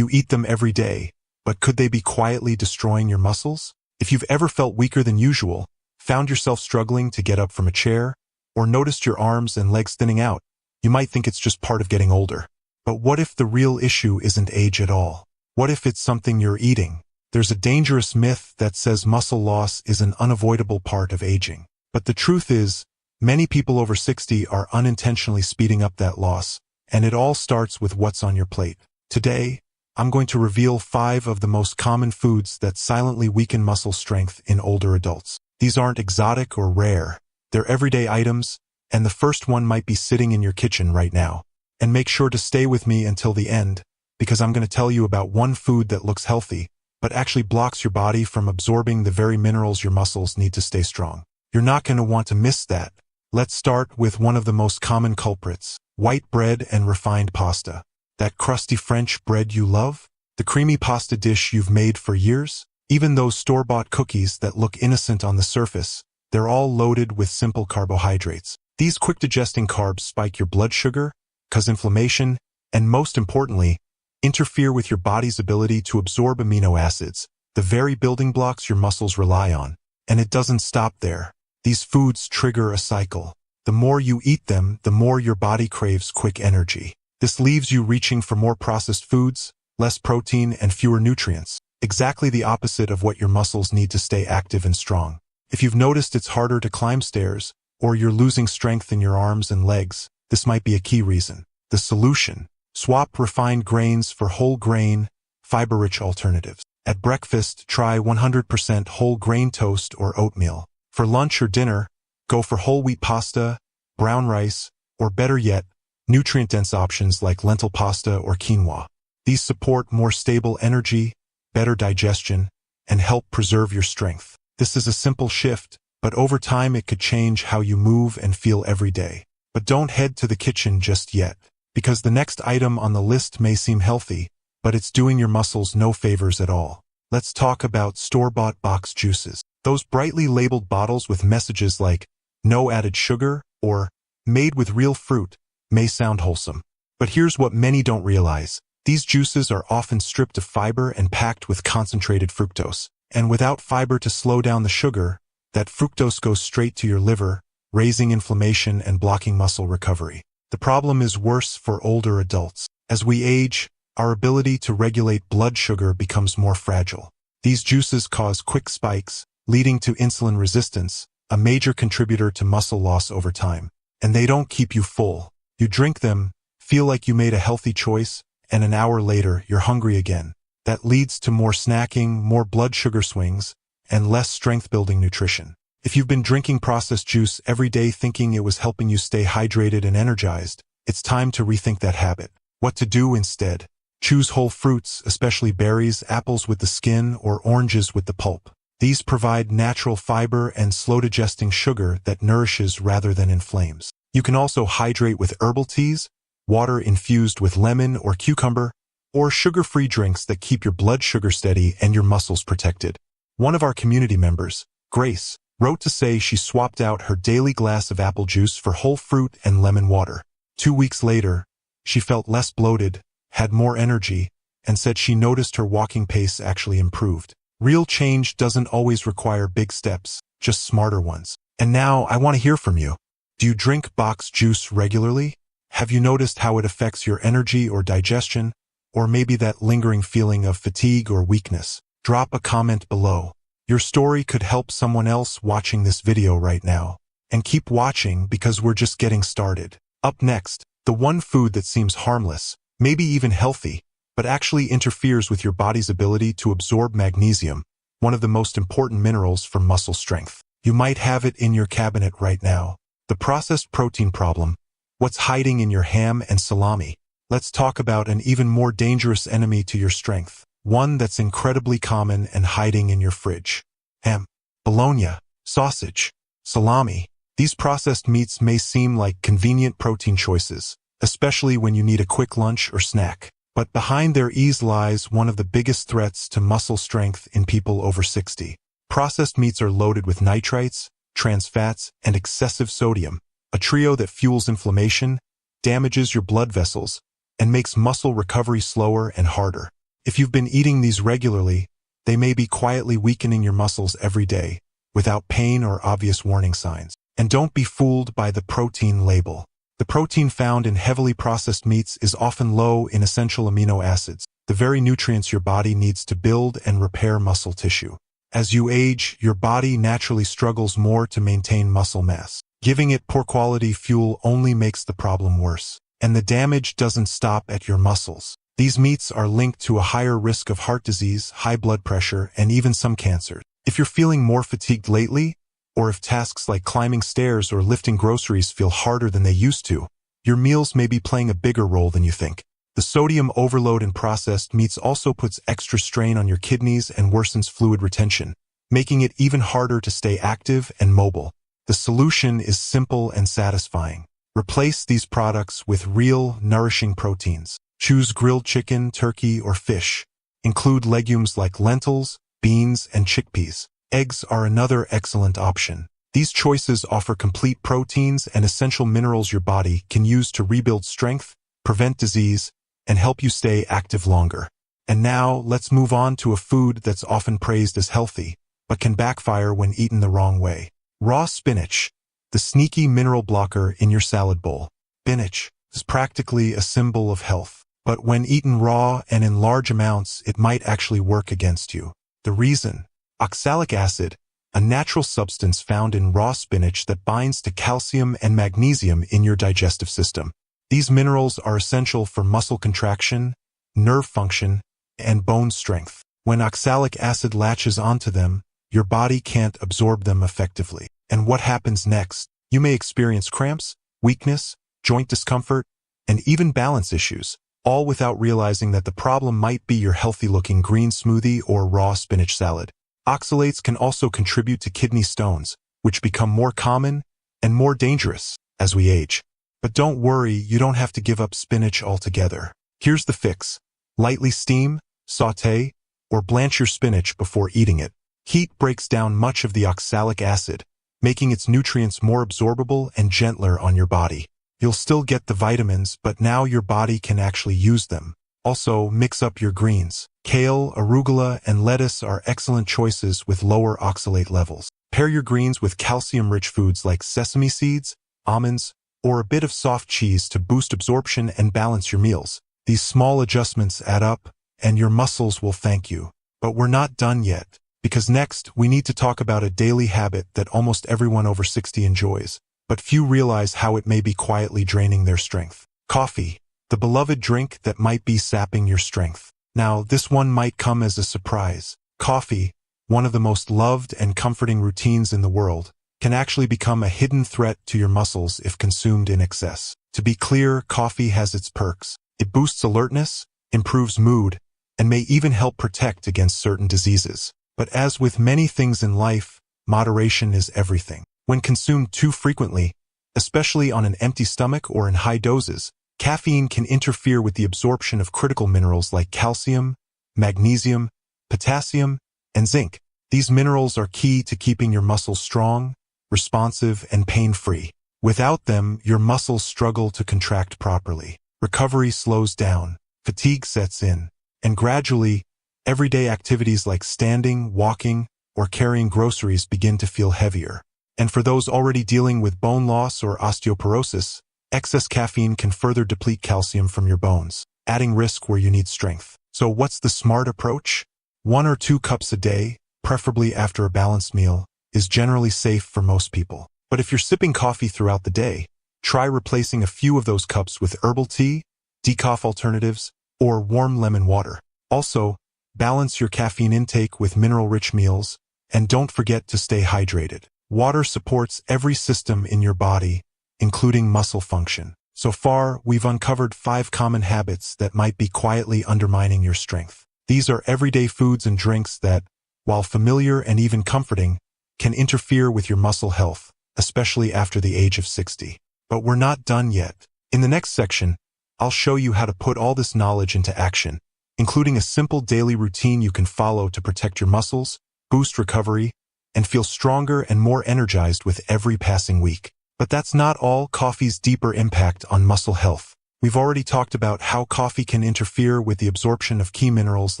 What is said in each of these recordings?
You eat them every day, but could they be quietly destroying your muscles? If you've ever felt weaker than usual, found yourself struggling to get up from a chair, or noticed your arms and legs thinning out, you might think it's just part of getting older. But what if the real issue isn't age at all? What if it's something you're eating? There's a dangerous myth that says muscle loss is an unavoidable part of aging. But the truth is, many people over 60 are unintentionally speeding up that loss, and it all starts with what's on your plate. Today, I'm going to reveal 5 of the most common foods that silently weaken muscle strength in older adults. These aren't exotic or rare. They're everyday items, and the first one might be sitting in your kitchen right now. And make sure to stay with me until the end, because I'm going to tell you about one food that looks healthy, but actually blocks your body from absorbing the very minerals your muscles need to stay strong. You're not going to want to miss that. Let's start with one of the most common culprits: white bread and refined pasta. That crusty French bread you love? The creamy pasta dish you've made for years? Even those store-bought cookies that look innocent on the surface, they're all loaded with simple carbohydrates. These quick-digesting carbs spike your blood sugar, cause inflammation, and most importantly, interfere with your body's ability to absorb amino acids, the very building blocks your muscles rely on. And it doesn't stop there. These foods trigger a cycle. The more you eat them, the more your body craves quick energy. This leaves you reaching for more processed foods, less protein, and fewer nutrients. Exactly the opposite of what your muscles need to stay active and strong. If you've noticed it's harder to climb stairs, or you're losing strength in your arms and legs, this might be a key reason. The solution: swap refined grains for whole grain, fiber-rich alternatives. At breakfast, try 100% whole grain toast or oatmeal. For lunch or dinner, go for whole wheat pasta, brown rice, or better yet, nutrient-dense options like lentil pasta or quinoa. These support more stable energy, better digestion, and help preserve your strength. This is a simple shift, but over time it could change how you move and feel every day. But don't head to the kitchen just yet, because the next item on the list may seem healthy, but it's doing your muscles no favors at all. Let's talk about store-bought box juices. Those brightly labeled bottles with messages like "no added sugar" or "made with real fruit" may sound wholesome. But here's what many don't realize. These juices are often stripped of fiber and packed with concentrated fructose. And without fiber to slow down the sugar, that fructose goes straight to your liver, raising inflammation and blocking muscle recovery. The problem is worse for older adults. As we age, our ability to regulate blood sugar becomes more fragile. These juices cause quick spikes, leading to insulin resistance, a major contributor to muscle loss over time. And they don't keep you full. You drink them, feel like you made a healthy choice, and an hour later, you're hungry again. That leads to more snacking, more blood sugar swings, and less strength-building nutrition. If you've been drinking processed juice every day thinking it was helping you stay hydrated and energized, it's time to rethink that habit. What to do instead? Choose whole fruits, especially berries, apples with the skin, or oranges with the pulp. These provide natural fiber and slow-digesting sugar that nourishes rather than inflames. You can also hydrate with herbal teas, water infused with lemon or cucumber, or sugar-free drinks that keep your blood sugar steady and your muscles protected. One of our community members, Grace, wrote to say she swapped out her daily glass of apple juice for whole fruit and lemon water. 2 weeks later, she felt less bloated, had more energy, and said she noticed her walking pace actually improved. Real change doesn't always require big steps, just smarter ones. And now I want to hear from you. Do you drink box juice regularly? Have you noticed how it affects your energy or digestion, or maybe that lingering feeling of fatigue or weakness? Drop a comment below. Your story could help someone else watching this video right now. And keep watching because we're just getting started. Up next, the one food that seems harmless, maybe even healthy, but actually interferes with your body's ability to absorb magnesium, one of the most important minerals for muscle strength. You might have it in your cabinet right now. The processed protein problem. What's hiding in your ham and salami? Let's talk about an even more dangerous enemy to your strength. One that's incredibly common and hiding in your fridge. Ham, bologna, sausage, salami. These processed meats may seem like convenient protein choices, especially when you need a quick lunch or snack. But behind their ease lies one of the biggest threats to muscle strength in people over 60. Processed meats are loaded with nitrites, trans fats, and excessive sodium, a trio that fuels inflammation, damages your blood vessels, and makes muscle recovery slower and harder. If you've been eating these regularly, they may be quietly weakening your muscles every day, without pain or obvious warning signs. And don't be fooled by the protein label. The protein found in heavily processed meats is often low in essential amino acids, the very nutrients your body needs to build and repair muscle tissue. As you age, your body naturally struggles more to maintain muscle mass. Giving it poor quality fuel only makes the problem worse. And the damage doesn't stop at your muscles. These meats are linked to a higher risk of heart disease, high blood pressure, and even some cancers. If you're feeling more fatigued lately, or if tasks like climbing stairs or lifting groceries feel harder than they used to, your meals may be playing a bigger role than you think. The sodium overload in processed meats also puts extra strain on your kidneys and worsens fluid retention, making it even harder to stay active and mobile. The solution is simple and satisfying. Replace these products with real, nourishing proteins. Choose grilled chicken, turkey, or fish. Include legumes like lentils, beans, and chickpeas. Eggs are another excellent option. These choices offer complete proteins and essential minerals your body can use to rebuild strength, prevent disease, and help you stay active longer. And now, let's move on to a food that's often praised as healthy, but can backfire when eaten the wrong way. Raw spinach, the sneaky mineral blocker in your salad bowl. Spinach is practically a symbol of health, but when eaten raw and in large amounts, it might actually work against you. The reason? Oxalic acid, a natural substance found in raw spinach that binds to calcium and magnesium in your digestive system. These minerals are essential for muscle contraction, nerve function, and bone strength. When oxalic acid latches onto them, your body can't absorb them effectively. And what happens next? You may experience cramps, weakness, joint discomfort, and even balance issues, all without realizing that the problem might be your healthy-looking green smoothie or raw spinach salad. Oxalates can also contribute to kidney stones, which become more common and more dangerous as we age. But don't worry, you don't have to give up spinach altogether. Here's the fix. Lightly steam, sauté, or blanch your spinach before eating it. Heat breaks down much of the oxalic acid, making its nutrients more absorbable and gentler on your body. You'll still get the vitamins, but now your body can actually use them. Also, mix up your greens. Kale, arugula, and lettuce are excellent choices with lower oxalate levels. Pair your greens with calcium-rich foods like sesame seeds, almonds, or a bit of soft cheese to boost absorption and balance your meals. These small adjustments add up, and your muscles will thank you. But we're not done yet, because next we need to talk about a daily habit that almost everyone over 60 enjoys, but few realize how it may be quietly draining their strength. Coffee, the beloved drink that might be sapping your strength. Now, this one might come as a surprise. Coffee, one of the most loved and comforting routines in the world, can actually become a hidden threat to your muscles if consumed in excess. To be clear, coffee has its perks. It boosts alertness, improves mood, and may even help protect against certain diseases. But as with many things in life, moderation is everything. When consumed too frequently, especially on an empty stomach or in high doses, caffeine can interfere with the absorption of critical minerals like calcium, magnesium, potassium, and zinc. These minerals are key to keeping your muscles strong, responsive, and pain-free. Without them, your muscles struggle to contract properly. Recovery slows down, fatigue sets in, and gradually, everyday activities like standing, walking, or carrying groceries begin to feel heavier. And for those already dealing with bone loss or osteoporosis, excess caffeine can further deplete calcium from your bones, adding risk where you need strength. So what's the smart approach? 1 or 2 cups a day, preferably after a balanced meal, is generally safe for most people. But if you're sipping coffee throughout the day, try replacing a few of those cups with herbal tea, decaf alternatives, or warm lemon water. Also, balance your caffeine intake with mineral-rich meals, and don't forget to stay hydrated. Water supports every system in your body, including muscle function. So far, we've uncovered 5 common habits that might be quietly undermining your strength. These are everyday foods and drinks that, while familiar and even comforting, can interfere with your muscle health, especially after the age of 60. But we're not done yet. In the next section, I'll show you how to put all this knowledge into action, including a simple daily routine you can follow to protect your muscles, boost recovery, and feel stronger and more energized with every passing week. But that's not all. Coffee's deeper impact on muscle health. We've already talked about how coffee can interfere with the absorption of key minerals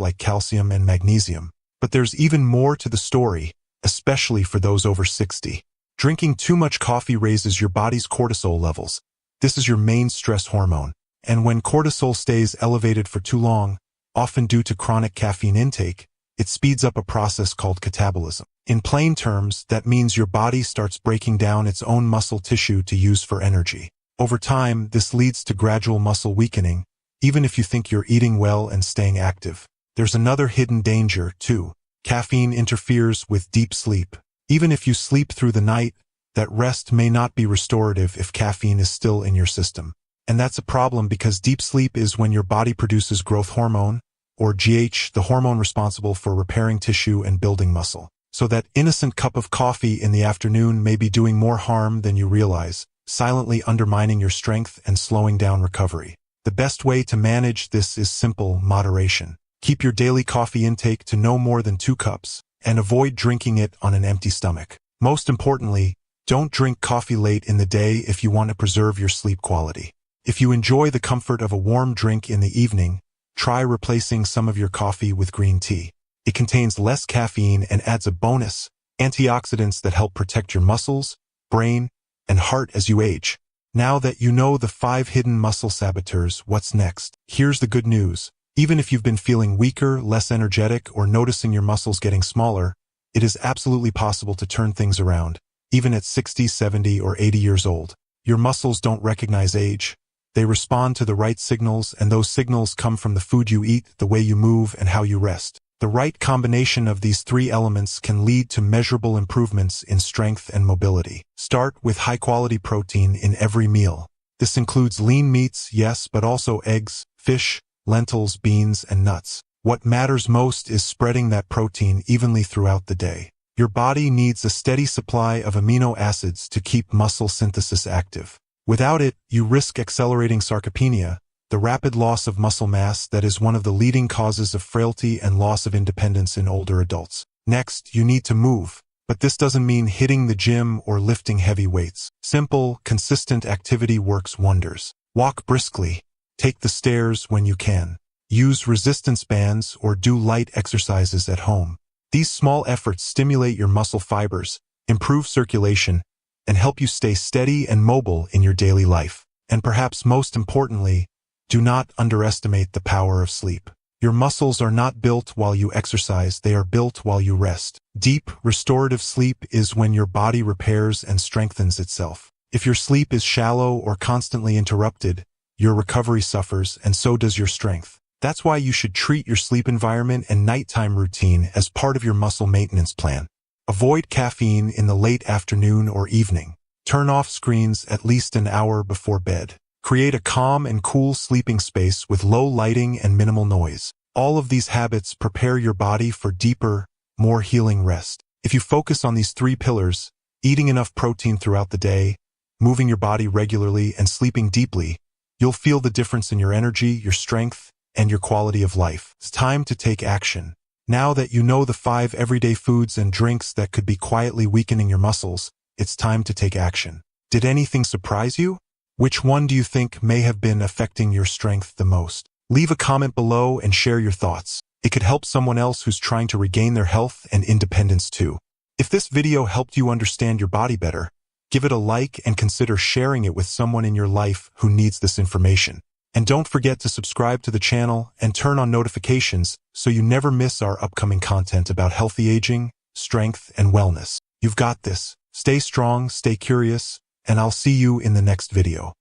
like calcium and magnesium. But there's even more to the story, especially for those over 60. Drinking too much coffee raises your body's cortisol levels. This is your main stress hormone. And when cortisol stays elevated for too long, often due to chronic caffeine intake, it speeds up a process called catabolism. In plain terms, that means your body starts breaking down its own muscle tissue to use for energy. Over time, this leads to gradual muscle weakening, even if you think you're eating well and staying active. There's another hidden danger, too. Caffeine interferes with deep sleep. Even if you sleep through the night, that rest may not be restorative if caffeine is still in your system. And that's a problem because deep sleep is when your body produces growth hormone, or GH, the hormone responsible for repairing tissue and building muscle. So that innocent cup of coffee in the afternoon may be doing more harm than you realize, silently undermining your strength and slowing down recovery. The best way to manage this is simple moderation. Keep your daily coffee intake to no more than 2 cups, and avoid drinking it on an empty stomach. Most importantly, don't drink coffee late in the day if you want to preserve your sleep quality. If you enjoy the comfort of a warm drink in the evening, try replacing some of your coffee with green tea. It contains less caffeine and adds a bonus, antioxidants that help protect your muscles, brain, and heart as you age. Now that you know the 5 hidden muscle saboteurs, what's next? Here's the good news. Even if you've been feeling weaker, less energetic, or noticing your muscles getting smaller, it is absolutely possible to turn things around, even at 60, 70, or 80 years old. Your muscles don't recognize age. They respond to the right signals, and those signals come from the food you eat, the way you move, and how you rest. The right combination of these 3 elements can lead to measurable improvements in strength and mobility. Start with high-quality protein in every meal. This includes lean meats, yes, but also eggs, fish, lentils, beans, and nuts. What matters most is spreading that protein evenly throughout the day. Your body needs a steady supply of amino acids to keep muscle synthesis active. Without it, you risk accelerating sarcopenia, the rapid loss of muscle mass that is one of the leading causes of frailty and loss of independence in older adults. Next, you need to move. But this doesn't mean hitting the gym or lifting heavy weights. Simple, consistent activity works wonders. Walk briskly. Take the stairs when you can. Use resistance bands or do light exercises at home. These small efforts stimulate your muscle fibers, improve circulation, and help you stay steady and mobile in your daily life. And perhaps most importantly, do not underestimate the power of sleep. Your muscles are not built while you exercise, they are built while you rest. Deep, restorative sleep is when your body repairs and strengthens itself. If your sleep is shallow or constantly interrupted, your recovery suffers, and so does your strength. That's why you should treat your sleep environment and nighttime routine as part of your muscle maintenance plan. Avoid caffeine in the late afternoon or evening. Turn off screens at least an hour before bed. Create a calm and cool sleeping space with low lighting and minimal noise. All of these habits prepare your body for deeper, more healing rest. If you focus on these 3 pillars, eating enough protein throughout the day, moving your body regularly, and sleeping deeply, you'll feel the difference in your energy, your strength, and your quality of life. It's time to take action. Now that you know the 5 everyday foods and drinks that could be quietly weakening your muscles, it's time to take action. Did anything surprise you? Which one do you think may have been affecting your strength the most? Leave a comment below and share your thoughts. It could help someone else who's trying to regain their health and independence too. If this video helped you understand your body better, give it a like and consider sharing it with someone in your life who needs this information. And don't forget to subscribe to the channel and turn on notifications so you never miss our upcoming content about healthy aging, strength, and wellness. You've got this. Stay strong, stay curious, and I'll see you in the next video.